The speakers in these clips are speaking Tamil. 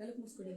తలుపు మూసుకోండి.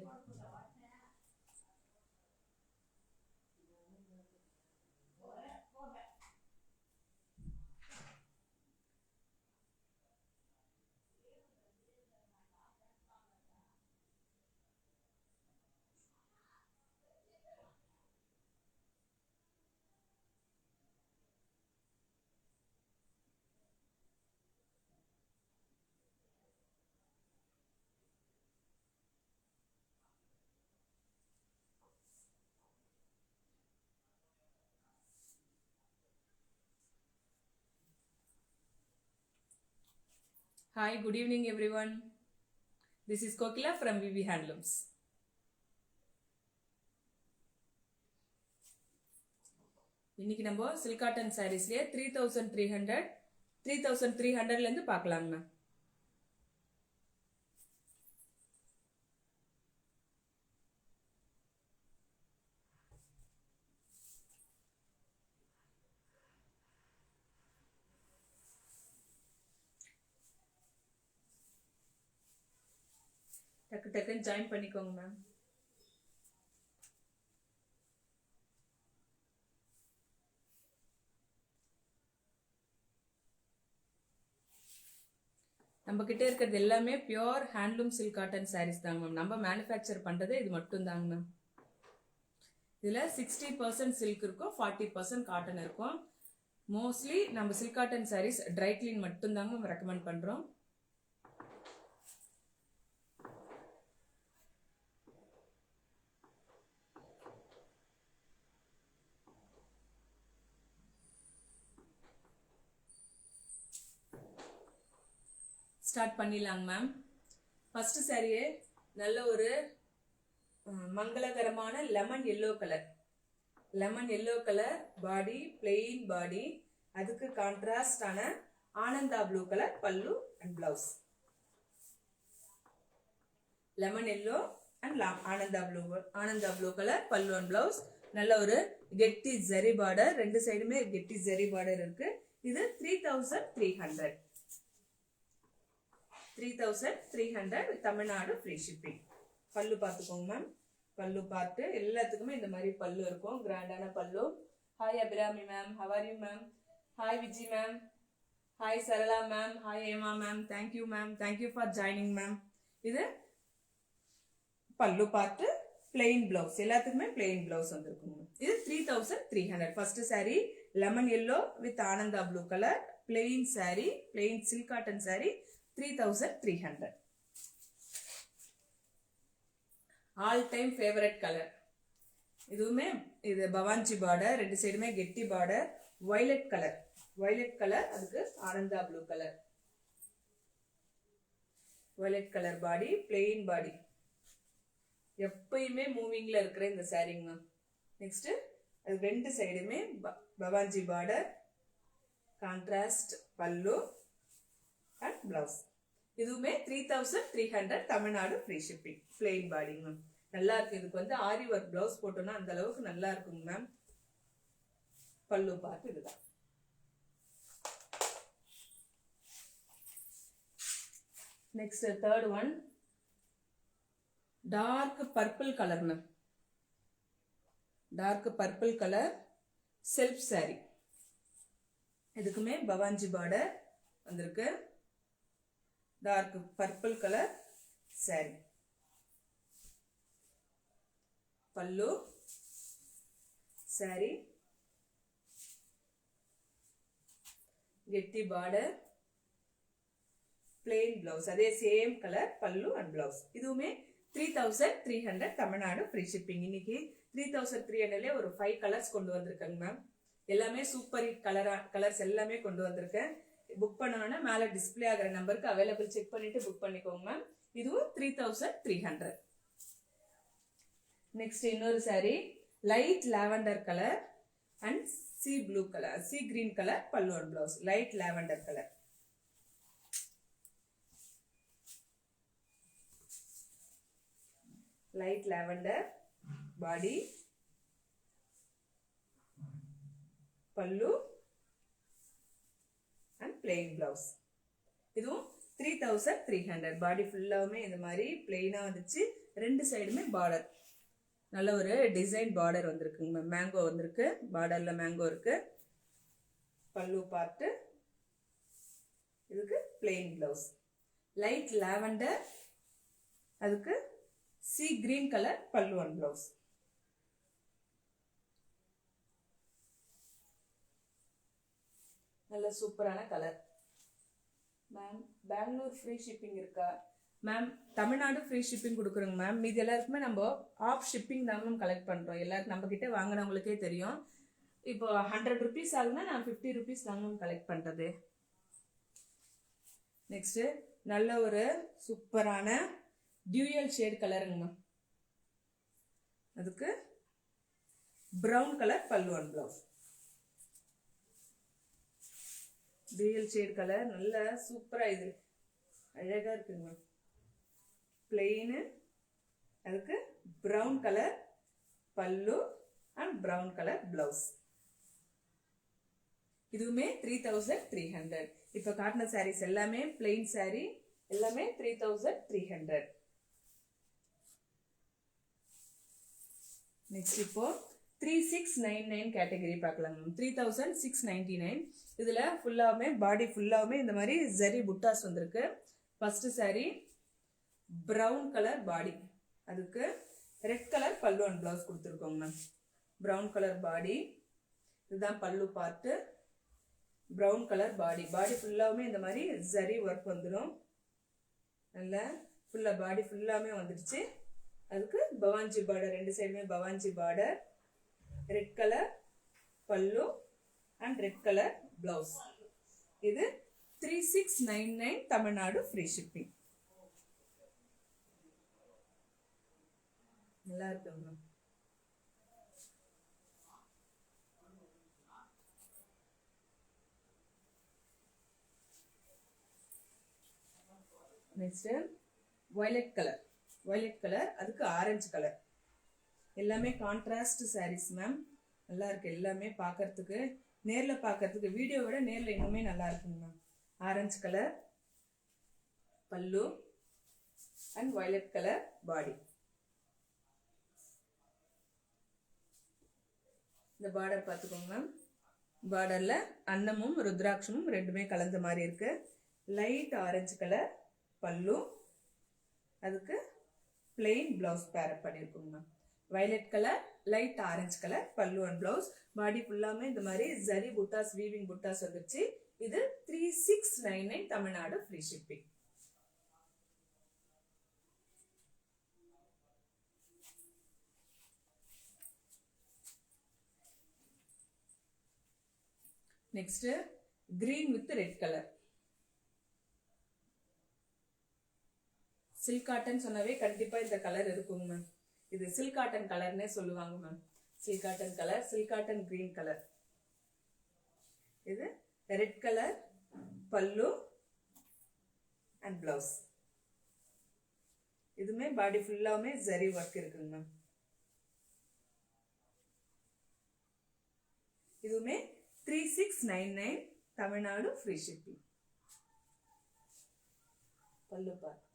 Hi, good evening everyone. This is Kokila from VV Handlooms. இன்னைக்கு நம்ம சில்க் காட்டன் சாரீஸ்லயே 3300 இருந்து பார்க்கலாங்கண்ணா. டக்கு டக்குன்னு ஜாயின் பண்ணிக்கோங்க மேம். நம்ம கிட்ட இருக்கிறது எல்லாமே pure handloom silk cotton sarees தாங்க மேம். நம்ம மேனுஃபேக்சர் பண்றது இது மட்டும் தாங்க மேம். இதுல 60% சில்க் இருக்கும், 40% காட்டன் இருக்கும். மோஸ்ட்லி நம்ம silk cotton saris dry clean மட்டும் தாங்க மேம் ரெக்கமெண்ட் பண்றோம். ஸ்டார்ட் பண்ணிடலாங்க மேம். ஃபர்ஸ்ட் சாரியே நல்ல ஒரு மங்களகரமான lemon yellow colour body, plain body, அதுக்கு கான்ட்ராஸ்டான ஆனந்தா ப்ளூ கலர் பல்லு and blouse. Lemon yellow and Ananda blue colour பல்லு அண்ட் பிளவுஸ். நல்ல ஒரு கெட்டி ஜரி பார்டர், ரெண்டு சைடுமே கெட்டி ஜரி பார்டர் இருக்கு. இது 3300 தமிழ்நாடு ஃப்ரீ ஷிப்பிங். பல்லு பார்த்துக்கோங்க மேம். பல்லு பார்த்து எல்லாத்துக்குமே இந்த மாதிரி பல்லு இருக்கும், கிராண்டான பல்லு. Hi Abirami ma'am, how are you ma'am? Hi Viji ma'am, hi Sarala ma'am, hi Ema ma'am, thank you ma'am, thank you for joining ma'am. இது பல்லு பார்த்து பிளெயின் பிளவுஸ், எல்லாத்துக்குமே பிளெயின் பிளவுஸ் வந்துருக்குங்க. இது 3300. First sari lemon yellow with Ananda blue colour, plain sari, plain silk cotton sari, 3300. All time favourite colour. இதுவுமே இது பவாஞ்சி பார்டர், ரெண்டு சைடுமே கெட்டி பார்டர், வயலட் கலர், அதுக்கு Ananda blue colour, violet colour body, plain body, எப்பயுமே மூவிங்ல இருக்கிற இந்த சாரிங்க மேம். நெக்ஸ்ட் அது ரெண்டு சைடுமே பவாஞ்சி பார்டர், கான்ட்ராஸ்ட் பல்லு அண்ட் பிளவுஸ். இதுவுமே 3300 தமிழ்நாடு ஃப்ரீ ஷிப்பிங். பிளெயின் பாடிங்க மேம். நல்லா இருக்கு. இதுக்கு வந்து ஆரி ஒர்க் பிளவுஸ் போட்டோம்னா அந்த அளவுக்கு நல்லா இருக்குங்க மேம். பல்லு பார்த்து இதுதான். Next third one dark purple colour ma'am. Dark purple colour self saree. இதுக்குமே பவாஞ்சி பார்டர் வந்திருக்கு. Dark purple colour saree, pallu saree, கெட்டி பார்டர், பிளெயின் பிளவுஸ், அதே சேம் கலர் பல்லு அண்ட் பிளவுஸ். இதுவுமே 3300 தமிழ்நாடு ஃப்ரீ ஷிப்பிங். இன்னைக்கு 3300 ஒரு 5 கலர்ஸ் கொண்டு வந்திருக்கேங்க மேம். எல்லாமே சூப்பர் ஹிட் கலர்ஸ் எல்லாமே கொண்டு வந்திருக்கேன். புக் பண்ணணும்னா மேல டிஸ்பிளே ஆகிற நம்பருக்கு அவைலபிள் செக் பண்ணிட்டு புக் பண்ணிக்கோங்க மேம். இதுவும் 3300. நெக்ஸ்ட் இன்னொரு sari light lavender colour and sea blue colour, sea green colour பல்லு and blouse. Light lavender colour, light lavender body, பல்லு அண்ட் பிளெயின் பிளவுஸ். இதுவும் 3300. பாடி ஃபுல்லாவுமே இந்த மாதிரி பிளெயினா வந்துச்சு. ரெண்டு சைடுமே பார்டர், நல்ல ஒரு டிசைன் பார்டர் வந்திருக்குங்க மேம். மேங்கோ வந்திருக்கு, பார்டர்ல மேங்கோ இருக்கு. பல்லு பார்ட்டு, இதுக்கு பிளெயின் பிளவுஸ். லைட் லாவெண்டர், அதுக்கு சி கிரீன் கலர் பல்லு அண்ட் பிளவுஸ். நல்ல சூப்பரான colour. Ma'am Bangalore free shipping இருக்கா? மேம் தமிழ்நாடு ஃப்ரீ ஷிப்பிங் கொடுக்குறோங்க மேம். மீது எல்லாருக்குமே நம்ம ஆஃப் ஷிப்பிங் தான் மேம் கலெக்ட் பண்ணுறோம். எல்லாருக்கும் நம்ம கிட்டே வாங்கினவங்களுக்கே தெரியும். இப்போ 100 rupees ஆகுதுன்னா நான் 50 rupees தான் மேம் கலெக்ட் பண்ணுறது. நெக்ஸ்ட்டு நல்ல ஒரு சூப்பரான டியூயல் ஷேட் கலருங்க மேம். அதுக்கு ப்ரௌன் கலர் பல்லு and blouse. Dual shade colour நல்ல சூப்பரா இது அழகா இருக்குங்க மேம். பிளெயின், அதுக்கு ப்ரௌன் கலர் பல்லு அண்ட் ப்ரௌன் கலர் பிளவுஸ். இதுவுமே 3300. இப்போ காட்டின சாரீஸ் எல்லாமே பிளெயின் சாரீ, எல்லாமே 3300. நெக்ஸ்ட் இப்போ 3699 கேட்டகரி பார்க்கலாம் மேம். 3699. இதுல ஃபுல்லாவுமே பாடி ஃபுல்லாவுமே இந்த மாதிரி ஜரி புட்டாஸ் வந்திருக்கு. First sari brown colour body, அதுக்கு ரெட் கலர் பல்லு அண்ட் பிளவுஸ் கொடுத்துருக்கோங்க மேம். ப்ரௌன் கலர் பாடி, இதுதான் பல்லு part. Brown colour body, body ஃபுல்லாவுமே இந்த மாதிரி ஜரி ஒர்க் வந்துடும். நல்லா ஃபுல்லா பாடி ஃபுல்லாமே வந்துடுச்சு. அதுக்கு பவாஞ்சி பார்டர், ரெண்டு சைடுமே பவாஞ்சி பார்டர். ரெட் கலர் பல்லு அண்ட் ரெட் கலர் பிளவுஸ். இது 3699 தமிழ்நாடு ஃப்ரீ ஷிப்பிங். நல்லா இருக்குங்க. Next violet colour, violet colour அதுக்கு ஆரஞ்சு கலர். எல்லாமே கான்ட்ராஸ்ட் சாரீஸ் மேம். நல்லா இருக்கு எல்லாமே பார்க்கறதுக்கு. நேர்ல பார்க்கறதுக்கு வீடியோ விட நேர்ல இன்னுமே நல்லா இருக்குங்க மேம். ஆரஞ்சு கலர் பல்லு அண்ட் வயலட் கலர் பாடி. இந்த பார்டர் பார்த்துக்கோங்க மேம். பார்டர்ல அன்னமும் ருத்ராட்சமும் ரெண்டுமே கலந்த மாதிரி இருக்கு. லைட் ஆரஞ்சு கலர் பல்லு, அதுக்கு பிளெயின் பிளவுஸ் பேரப் பண்ணியிருக்கோங்க ma'am. Violet colour, light orange colour பல்லு அண்ட் பிளவுஸ். பாடி ஃபுல்லாமே இந்த மாதிரி ஜரி புட்டாஸ், வீவிங் புட்டாஸ் வந்துருச்சு. இது 3699 Tamil Nadu free shipping. Next green with red colour. Silk cotton சொன்னவே கண்டிப்பா இந்த கலர் இருக்குங்க மேம். இது சில்க் காட்டன் கலர்னே சொல்லுவாங்க ma'am. Silk cotton colour, silk cotton green colour. இது ரெட் கலர் பல்லு அண்ட் பிளவுஸ். இதுமே பாடி ஃபுல்லாவுமே ஜரி ஒர்க் இருக்குங்க மேம். இதுவுமே 3699 தமிழ்நாடு ஃப்ரீ ஷிப்பிங். பல்லு பார்த்து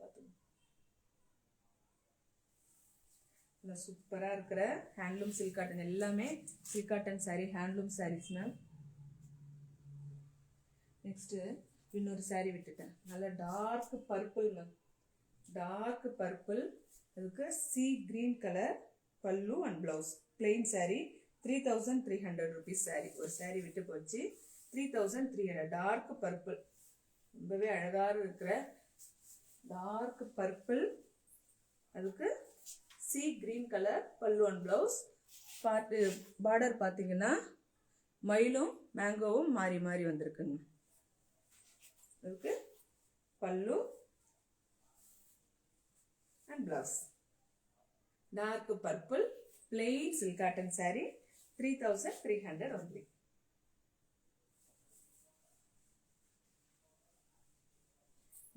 சூப்பரா இருக்கிற ஹேண்ட்லூம் சில்க் காட்டன். எல்லாமே silk cotton saree, handloom sarees ma'am. Next இன்னொரு சாரி விட்டுட்டேன். நல்ல dark purple ma'am. Dark purple, அதுக்கு சி கிரீன் கலர் பல்லு and blouse. Plain saree. 3300 rupees saree. ஒரு சாரி விட்டு போச்சு. 3300. டார்க் பர்பிள், ரொம்பவே அழகா இருக்கிற டார்க் பர்பிள், அதுக்கு சி கிரீன் கலர் பல்லு அண்ட் பிளவுஸ். பார்டர் பார்த்தீங்கன்னா மயிலும் மேங்கோவும் மாறி மாறி வந்திருக்குங்க. அதுக்கு pallu and blouse. Dark purple plain silk cotton sari. 3300 only.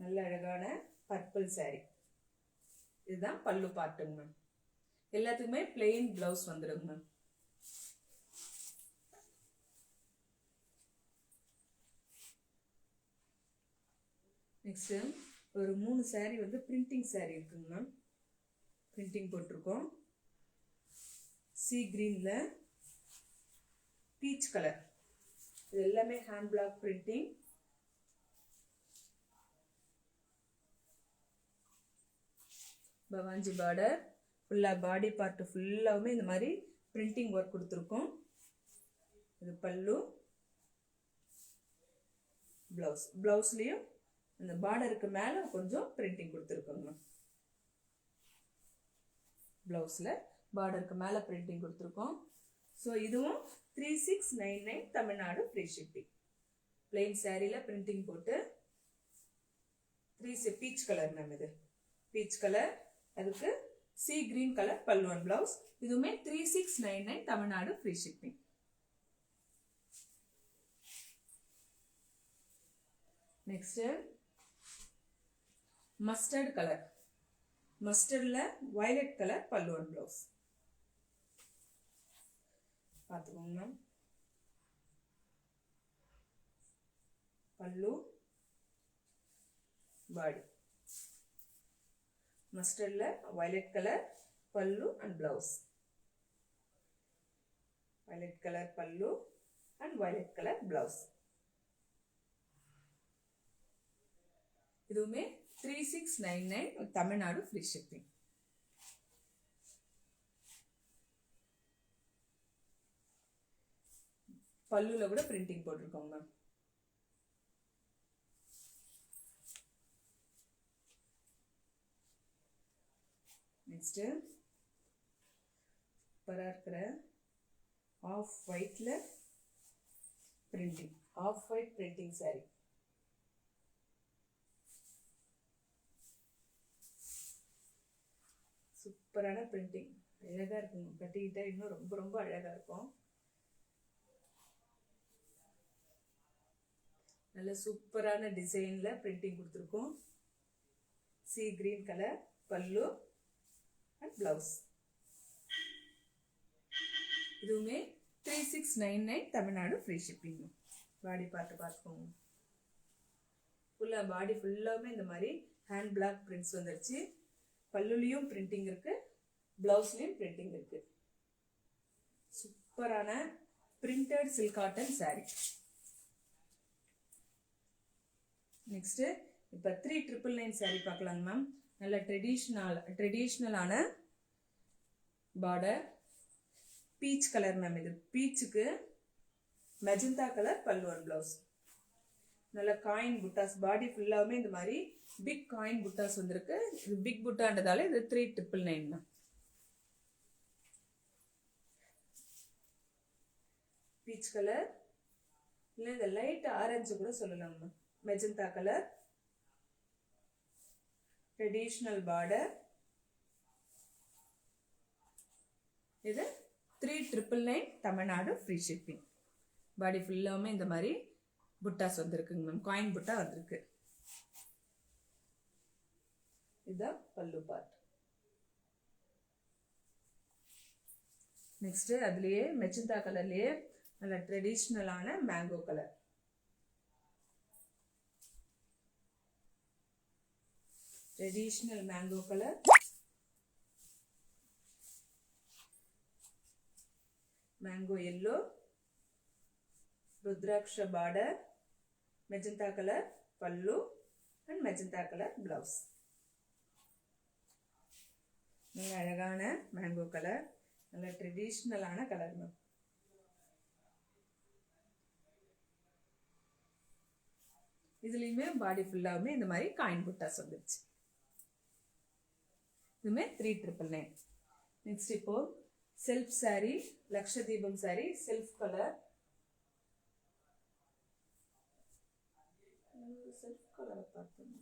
நல்ல அழகான பர்பிள் சாரி. இதுதான் பல்லு பார்ட்டுங்க மேம். எல்லாத்துக்குமே பிளெயின் பிளவுஸ் வந்துடுங்க மேம். நெக்ஸ்ட்டு ஒரு 3 saree வந்து பிரிண்டிங் saree இருக்குங்க மேம். பிரிண்டிங் போட்டிருக்கோம். சி கிரீனில் பீச் கலர், இது எல்லாமே ஹேண்ட் பிளாக் பிரிண்டிங். பவாஞ்சி பார்டர், ஃபுல்லாக பாடி பார்ட் ஃபுல்லாகவுமே இந்த மாதிரி பிரிண்டிங் ஒர்க் கொடுத்துருக்கோம். இது பல்லு, ப்ளவுஸ். ப்ளவுஸ்லேயும் இந்த பார்டருக்கு மேலே கொஞ்சம் பிரிண்டிங் கொடுத்துருக்கோங்க. ப்ளவுஸில் பார்டருக்கு மேலே பிரிண்டிங் கொடுத்துருக்கோம். ஸோ இதுவும் 3699 தமிழ்நாடு ஃப்ரீ ஷிப்பிங். பிளெயின் சாரியில் பிரிண்டிங் போட்டு பீச் கலர் மேம். இது பீச் கலர், அதுக்கு சி கிரீன் கலர் பல்லு அண்ட் ப்ளவுஸ். இதுவுமே 3699 Tamil Nadu free shipping. Next mustard colour, மஸ்டர்டில் வயலட் கலர் பல்லு அண்ட் ப்ளவுஸ். பார்த்துக்கோங்க. பல்லு, பாடி மஸ்டர்டில் வயலட் கலர் பல்லு அண்ட் ப்ளவுஸ். வயலட் கலர் பல்லு அண்ட் வயலட் கலர் ப்ளவுஸ். இதுவுமே 3699 தமிழ்நாடு ஃப்ரீ ஷிப்பிங். பல்லுல கூட பிரிண்டிங் போட்டிருக்கோங்க மேம். நெக்ஸ்ட் சூப்பரா இருக்கிற ஆஃப் ஒயிட்ல printing, off white printing sari. சூப்பரான பிரிண்டிங், அழகா இருக்குங்க. கட்டிக்கிட்டா இன்னும் ரொம்ப ரொம்ப அழகா இருக்கும். நல்ல சூப்பரான டிசைன்ல பிரிண்டிங் கொடுத்துருக்கோம். சி கிரீன் கலர் பல்லு அண்ட் பிளவுஸ். இதுவுமே 3699 தமிழ்நாடு ஃப்ரீ ஷிப்பிங். பாடி பார்த்துக்கோங்க. ஃபுல்லா பாடி ஃபுல்லாமே இந்த மாதிரி ஹேண்ட் பிளாக் பிரிண்ட்ஸ் வந்துருச்சு. பல்லுலையும் பிரிண்டிங் இருக்கு, பிளவுஸ்லயும் பிரிண்டிங் இருக்கு. சூப்பரான printed silk cotton sorry. Next இப்போ 3999 சாரி பார்க்கலாங்க மேம். நல்ல ட்ரெடிஷ்னலான பார்டர், பீச் கலர் மேம். இது பீச்சுக்கு மெஜந்தா கலர் பல்லு அண்ட் பிளவுஸ். நல்ல காயின் புட்டாஸ், பாடி ஃபுல்லாவுமே இந்த மாதிரி பிக் காயின் புட்டாஸ் வந்திருக்கு. இது பிக் புட்டான்றதால இது 3999 மேம். பீச் கலர் இல்லை இந்த லைட் ஆரஞ்சு கூட சொல்லலாம் ma'am. Magenta colour, traditional border. இது 3999 தமிழ்நாடு ஃப்ரீ ஷிப்பிங். பாடி ஃபுல்லாவுமே இந்த மாதிரி புட்டாஸ் வந்திருக்குங்க மேம். காயின் புட்டா வந்திருக்கு. இதுதான் பல்லு பார்ட். நெக்ஸ்ட் அதுலயே மெஜந்தா கலர்லயே நல்ல ட்ரெடிஷ்னலான mango colour. Traditional mango colour, mango yellow, ருத்ராட்ச பார்டர், மெஜந்தா கலர் பல்லு அண்ட் மெஜந்தா கலர் பிளவுஸ். நல்ல அழகான மேங்கோ கலர், நல்ல ட்ரெடிஷ்னலான கலர் மேம். இதுலயுமே பாடி ஃபுல்லாவுமே இந்த மாதிரி காயின் புட்டாஸ் வந்துருச்சு. இதுமே 3999. நெக்ஸ்ட் இப்போ செல்ஃப் சாரி, லக்ஷதீபம் சாரி, செல்ஃப் கலர். செல்ஃப் கலரை பார்த்தோம்.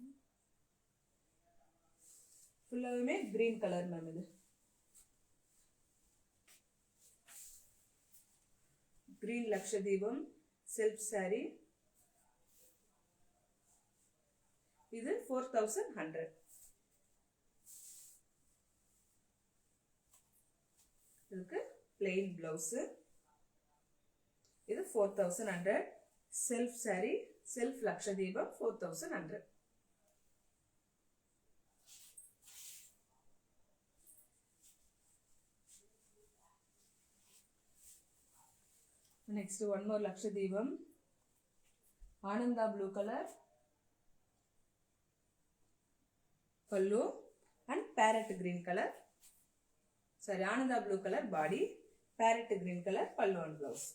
ஃபுல்லாவுமே கிரீன் கலர் மேம். இது கிரீன் லக்ஷதீபம் செல்ஃப் சாரி. இது 4100. இதுக்கு பிளெயின் பிளவுஸ். இது 4100. செல்ஃப் சாரி, செல்ஃப் லக்ஷதீபம் 4100. Next one more Lakshadweepam. Ananda blue color pallu and parrot green color. Sorry, Ananda blue color body, parrot green color pallu and blouse.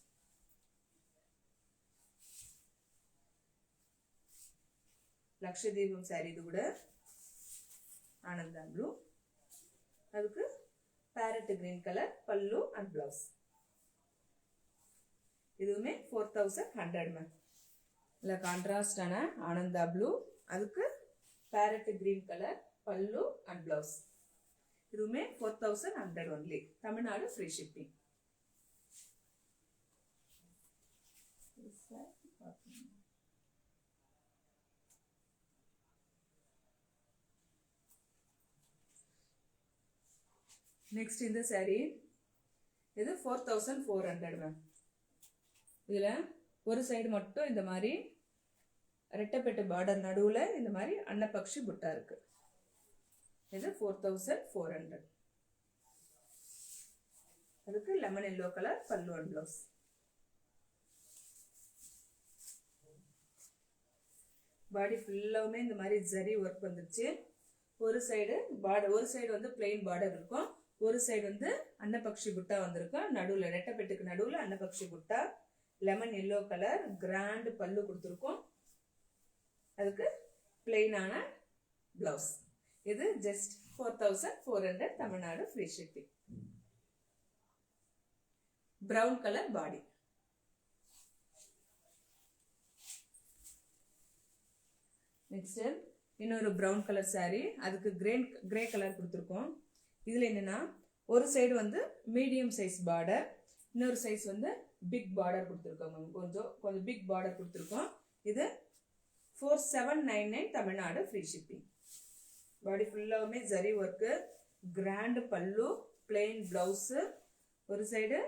Lakshadweepam saree idu kuda Ananda blue. Adukku parrot green color pallu and blouse. இதுவுமே 4100 மேம். இல்லை கான்ட்ராஸ்டான ஆனந்தா ப்ளூ, அதுக்கு பேரட் கிரீன் கலர் பல்லு அண்ட் பிளவுஸ். இதுவுமே 4100 only. Tamil Nadu free shipping. Next இந்த சாரீ இது 4400 மேம். இதில் ஒரு சைடு மட்டும் இந்த மாதிரி ரெட்டைப்பெட்டு பார்டர் நடுவில் இந்த மாதிரி அன்னப்பக்ஷி புட்டா இருக்கு. இது 4400. அதுக்கு லெமன் எல்லோ கலர் பல்லு அண்ட் பிளவுஸ். பாடி ஃபுல்லாவுமே இந்த மாதிரி ஜரி ஒர்க் வந்துருச்சு. ஒரு சைடு பார்டர், ஒரு சைடு வந்து பிளெயின் பார்டர் இருக்கும், ஒரு சைடு வந்து அன்னப்பக்ஷி புட்டா வந்திருக்கும். நடுவில் ரெட்டைப்பெட்டுக்கு நடுவில் அன்னப்பக்ஷி புட்டா, லெமன் எல்லோ கலர் கிராண்ட் பல்லு கொடுத்துருக்கோம். அதுக்கு பிளெயினான பிளவுஸ். இது just 4400 Tamil Nadu free shipping. Brown colour body. Next இன்னொரு பிரவுன் கலர் சாரீ, அதுக்கு கிரே கலர் கொடுத்துருக்கோம். இதுல என்னன்னா ஒரு சைடு வந்து மீடியம் சைஸ் பார்டர், இன்னொரு சைஸ் வந்து பிக் பார்டர் கொடுத்துருக்கோம். கொஞ்சம் பிக் பார்டர் கொடுத்துருக்கோம். இது 4799 தமிழ்நாடு ஃப்ரீ ஷிப்பிங். பாடி ஃபுல்லாவுமே ஜரி ஒர்க்கு, கிராண்ட் பல்லு, பிளெயின் பிளவுஸு. ஒரு சைடு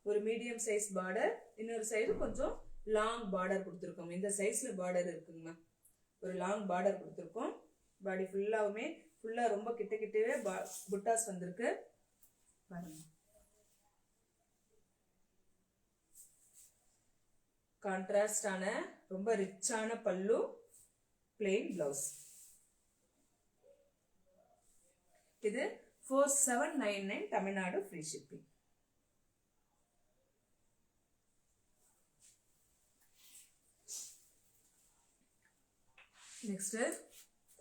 ஒரு மீடியம் சைஸ் பார்டர், இன்னொரு சைடு கொஞ்சம் லாங் பார்டர் கொடுத்துருக்கோம். இந்த சைஸ்ல பார்டர் இருக்குங்கண்ணா, ஒரு லாங் பார்டர் கொடுத்துருக்கோம். பாடி ஃபுல்லாவுமே ரொம்ப கிட்டவே புட்டாஸ் வந்திருக்கு பாருங்க. கான்ட்ராஸ்டான ரொம்ப ரிச்சான பல்லு, பிளெயின் பிளவுஸ். இது 4799 தமிழ்நாடு ஃப்ரீ ஷிப்பிங். நெக்ஸ்ட்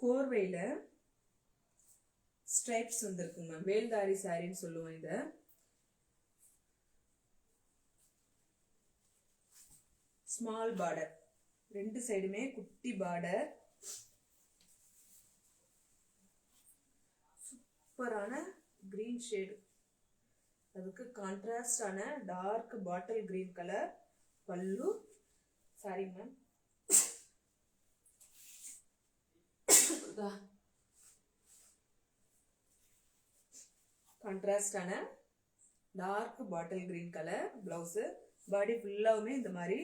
கோர்வையில ஸ்ட்ரைப்ஸ் வந்திருக்குங்க. வேல்தாரி சாரின்னு சொல்லுவோம். இத ஸ்மால் பார்டர், ரெண்டு சைடுமே குட்டி பார்டர், சூப்பரான கிரீன் ஷேடு. அதுக்கு கான்ட்ராஸ்டான டார்க் பாட்டில் கிரீன் கலர் பல்லு. சாரி மேம், கான்ட்ராஸ்டான dark bottle green colour blouse. Body ஃபுல்லாவுமே இந்த மாதிரி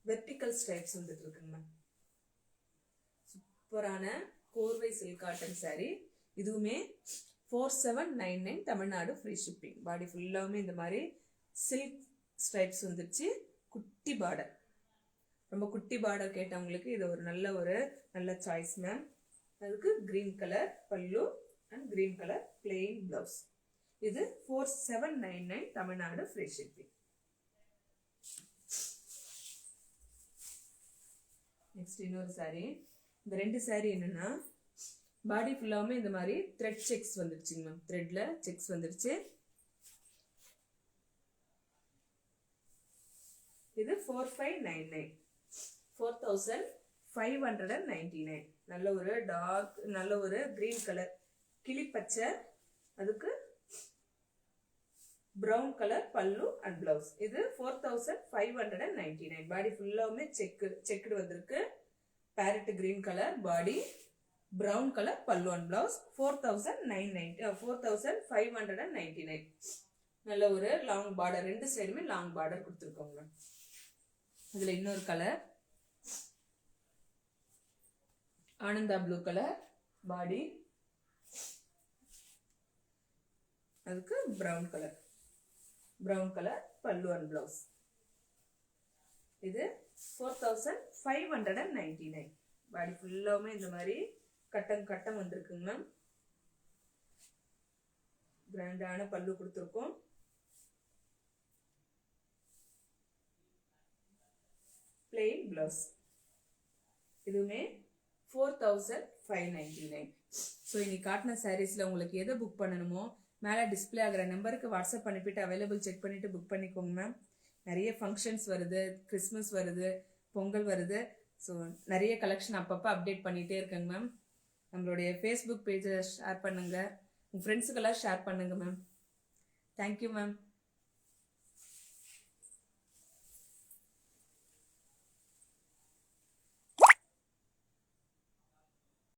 வெர்டிக்கல் ஸ்ட்ரைப்ஸ் வந்துட்டு இருக்குங்க. சூப்பரான கோர்வை சில்க் காட்டன் சாரி. இதுவுமே 4799 தமிழ்நாடு ஃப்ரீ ஷிப்பிங். பாடி ஃபுல்லாவுமே இந்த மாதிரி சில்க் ஸ்ட்ரைப்ஸ் வந்துருச்சு. குட்டி பார்டர், ரொம்ப குட்டி பார்டர் கேட்டவங்களுக்கு இது ஒரு நல்ல சாய்ஸ் மேம். அதுக்கு கிரீன் கலர் பல்லு and green colour plain blouse. இது 4799 தமிழ்நாடு ஃப்ரீ ஷிப்பிங். நெக்ஸ்ட் இன்னொரு சாரி. இந்த ரெண்டு சாரி என்னன்னா பாடி ஃபுல்லாவுமே இந்த மாதிரி த்ரெட் செக்ஸ் வந்துருச்சுங்க மேம். த்ரெட்ல செக்ஸ் வந்துருச்சு. இது 4599, 4599. நல்ல ஒரு கிரீன் கலர் கிளி பச்சை, அதுக்கு பிரவுன் கலர் பல்லு அண்ட் பிளவுஸ். இது 4599. பாடி ஃபுல்லாவுமே செக்குடு வந்திருக்கு. Farad green colour body, brown colour பல்லு அண்ட் பிளவுஸ். 4599. நல்ல ஒரு லாங் பார்டர், ரெண்டு சைடுமே லாங் பார்டர் கொடுத்துருக்கோங்க. இதுல இன்னொரு colour Ananda blue colour body, அதுக்கு பிரவுன் கலர் பல்லு அண்ட் பிளவுஸ். இது 4599. பாடி ஃபுல்லாவுமே இந்த மாதிரி கட்டம் வந்திருக்குங்க மேம். கிராண்டான பல்லு கொடுத்துருக்கோம். Plain blouse. இதுவுமே 4599. ஸோ இன்னைக்கு காட்டின சாரீஸில் உங்களுக்கு எதை புக் பண்ணணுமோ மேலே டிஸ்பிளே ஆகிற நம்பருக்கு வாட்ஸ்அப் அனுப்பிட்டு அவைலபிள் செக் பண்ணிவிட்டு புக் பண்ணிக்கோங்க மேம். நிறைய ஃபங்க்ஷன்ஸ் வருது, கிறிஸ்மஸ் வருது, பொங்கல் வருது. ஸோ நிறைய கலெக்ஷன் அப்பப்போ அப்டேட் பண்ணிகிட்டே இருக்கேங்க மேம். நம்மளுடைய ஃபேஸ்புக் பேஜை ஷேர் பண்ணுங்கள், உங்கள் ஃப்ரெண்ட்ஸுக்கெல்லாம் ஷேர் பண்ணுங்கள் மேம். Thank you ma'am.